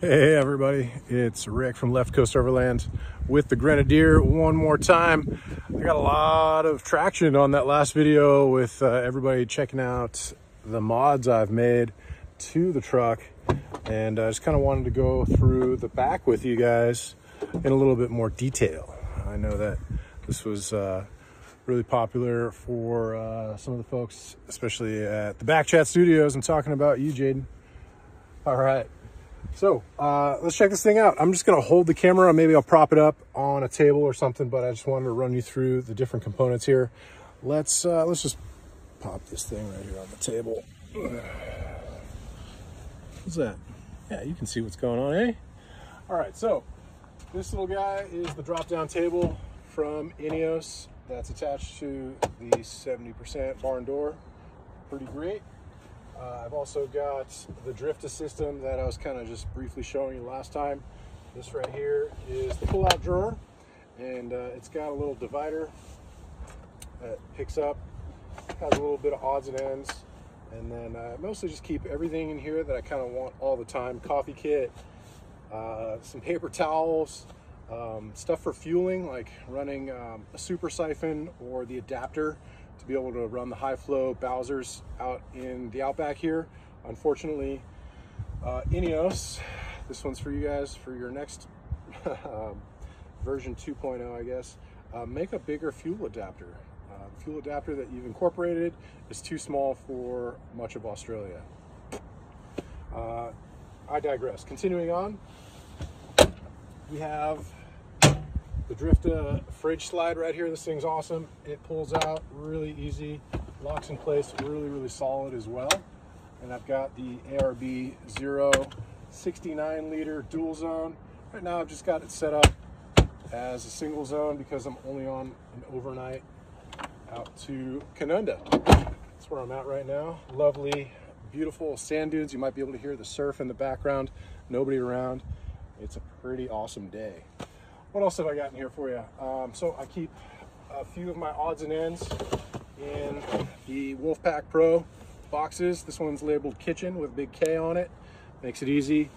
Hey everybody, it's Rick from Left Coast Overland with the Grenadier one more time. I got a lot of traction on that last video with everybody checking out the mods I've made to the truck, and I just kind of wanted to go through the back with you guys in a little bit more detail. I know that this was really popular for some of the folks, especially at the Backchat Studios. I'm talking about you, Jaden. All right. So let's check this thing out. I'm just going to hold the camera. Maybe I'll prop it up on a table or something, but I just wanted to run you through the different components here. Let's just pop this thing right here on the table. What's that? Yeah, you can see what's going on, eh? All right, so this little guy is the drop-down table from Ineos that's attached to the 70% barn door. Pretty great. I've also got the Drifta system that I was kind of just briefly showing you last time. This right here is the pull-out drawer, and it's got a little divider that picks up, has a little bit of odds and ends, and then I mostly just keep everything in here that I kind of want all the time. Coffee kit, some paper towels, stuff for fueling, like running a super siphon or the adapter to be able to run the high flow Bowsers out in the outback here. Unfortunately, Ineos, this one's for you guys for your next version 2.0, I guess, make a bigger fuel adapter. The fuel adapter that you've incorporated is too small for much of Australia. I digress. Continuing on, we have the Drifta fridge slide right here. This thing's awesome. It pulls out really easy, locks in place really solid as well. And I've got the ARB 69 liter dual zone. Right now I've just got it set up as a single zone because I'm only on an overnight out to Canunda. That's where I'm at right now. Lovely, beautiful sand dunes. You might be able to hear the surf in the background. Nobody around. It's a pretty awesome day. What else have I got in here for you? So I keep a few of my odds and ends in the Wolfpack Pro boxes. This one's labeled kitchen with a big K on it. Makes it easy.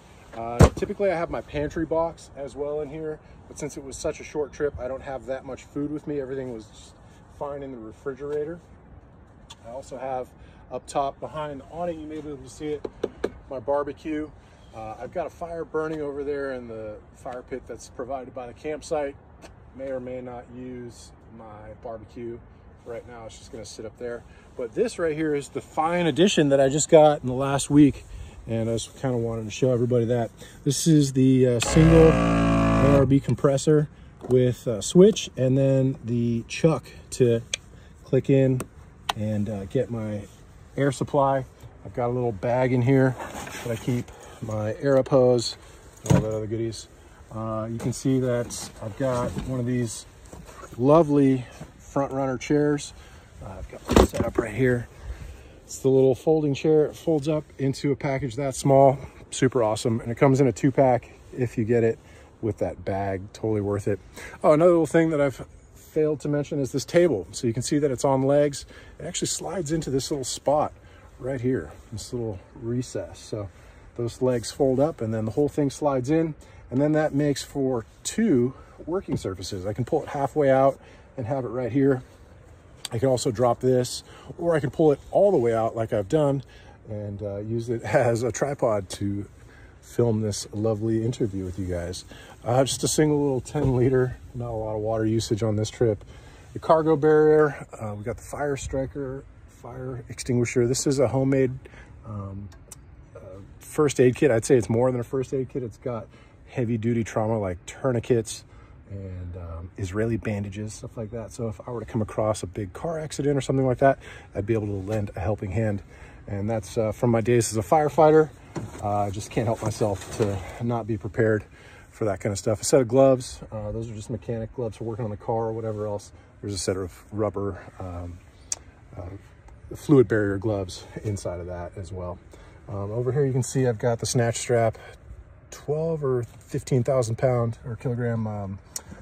Typically I have my pantry box as well in here, but since it was such a short trip, I don't have that much food with me. Everything was just fine in the refrigerator. I also have up top behind the awning, you may be able to see it, my barbecue. I've got a fire burning over there in the fire pit that's provided by the campsite. May or may not use my barbecue right now. It's just going to sit up there. But this right here is the fine addition that I just got in the last week, and I just kind of wanted to show everybody that. This is the single ARB compressor with a switch, and then the chuck to click in and get my air supply. I've got a little bag in here that I keep my air up hose and all that other goodies. You can see that I've got one of these lovely front runner chairs. I've got one set up right here. It's the little folding chair. It folds up into a package that small. Super awesome. And it comes in a 2-pack if you get it with that bag. Totally worth it. Oh, another little thing that I've failed to mention is this table. So you can see that it's on legs. It actually slides into this little spot right here, this little recess. So those legs fold up and then the whole thing slides in, and then that makes for 2 working surfaces. I can pull it halfway out and have it right here. I can also drop this, or I can pull it all the way out like I've done and use it as a tripod to film this lovely interview with you guys. Just a single little 10 liter, not a lot of water usage on this trip. The cargo barrier, we got the fire striker, fire extinguisher. This is a homemade first aid kit. I'd say it's more than a first aid kit. It's got heavy duty trauma like tourniquets and Israeli bandages, stuff like that. So if I were to come across a big car accident or something like that, I'd be able to lend a helping hand. And that's from my days as a firefighter. I just can't help myself to not be prepared for that kind of stuff. A set of gloves. Those are just mechanic gloves for working on the car or whatever else. There's a set of rubber fluid barrier gloves inside of that as well. Over here you can see I've got the snatch strap, 12 or 15,000 pound or kilogram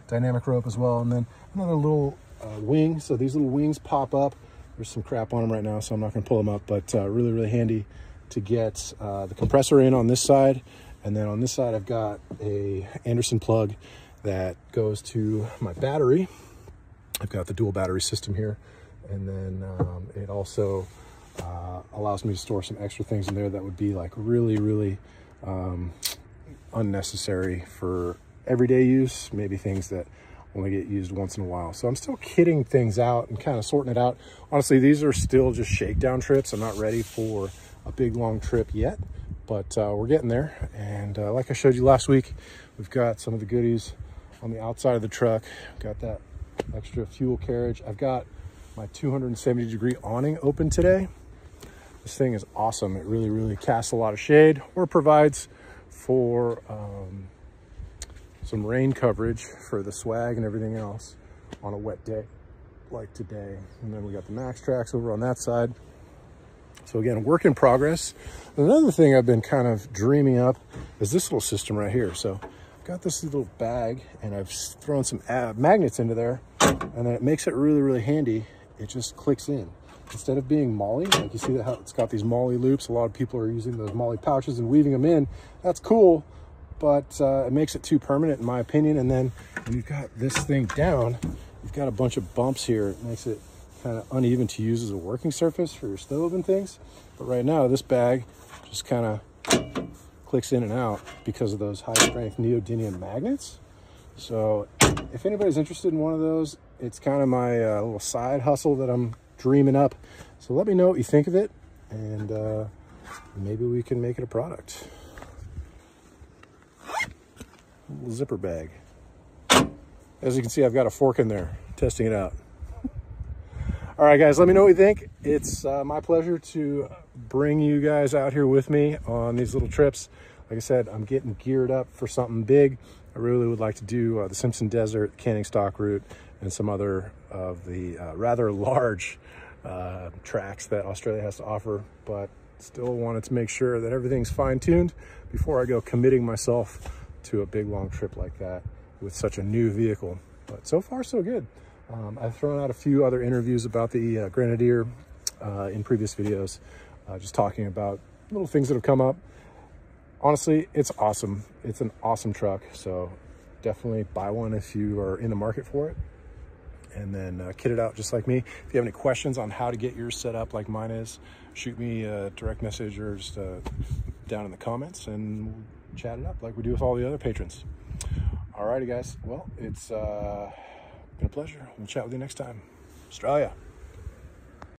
dynamic rope as well, and then another little wing. So these little wings pop up. There's some crap on them right now, so I'm not going to pull them up, but really handy to get the compressor in on this side And then on this side, I've got a Anderson plug that goes to my battery. I've got the dual battery system here. And then it also allows me to store some extra things in there that would be like really unnecessary for everyday use, maybe things that only get used once in a while. So I'm still kitting things out and kind of sorting it out. Honestly, these are still just shakedown trips. I'm not ready for a big long trip yet, but we're getting there. And like I showed you last week, we've got some of the goodies on the outside of the truck. Got that extra fuel carriage. I've got my 270-degree awning open today. This thing is awesome. It really casts a lot of shade, or provides for some rain coverage for the swag and everything else on a wet day like today. And then we got the Max Tracks over on that side. So again, work in progress. Another thing I've been kind of dreaming up is this little system right here. So I've got this little bag and I've thrown some magnets into there, and then it makes it really handy. It just clicks in. Instead of being molly, like you see that how it's got these molly loops. A lot of people are using those molly pouches and weaving them in. That's cool, but it makes it too permanent in my opinion. And then when you've got this thing down, you've got a bunch of bumps here. It makes it kind of uneven to use as a working surface for your stove and things. But right now, this bag just kind of clicks in and out because of those high strength neodymium magnets. So if anybody's interested in one of those, it's kind of my little side hustle that I'm dreaming up. So let me know what you think of it, and maybe we can make it a product. A little zipper bag. As you can see, I've got a fork in there, testing it out. All right, guys, let me know what you think. It's my pleasure to bring you guys out here with me on these little trips. Like I said, I'm getting geared up for something big. I really would like to do the Simpson Desert, Canning Stock Route, and some other of the rather large tracks that Australia has to offer, but still wanted to make sure that everything's fine-tuned before I go committing myself to a big long trip like that with such a new vehicle. But so far so good. I've thrown out a few other interviews about the Grenadier in previous videos, just talking about little things that have come up. Honestly, it's awesome. It's an awesome truck, so definitely buy one if you are in the market for it, and then kit it out just like me. If you have any questions on how to get yours set up like mine is, shoot me a direct message or just down in the comments, and we'll chat it up like we do with all the other patrons. Alrighty, guys. Well, it's been a pleasure. We'll chat with you next time. Australia.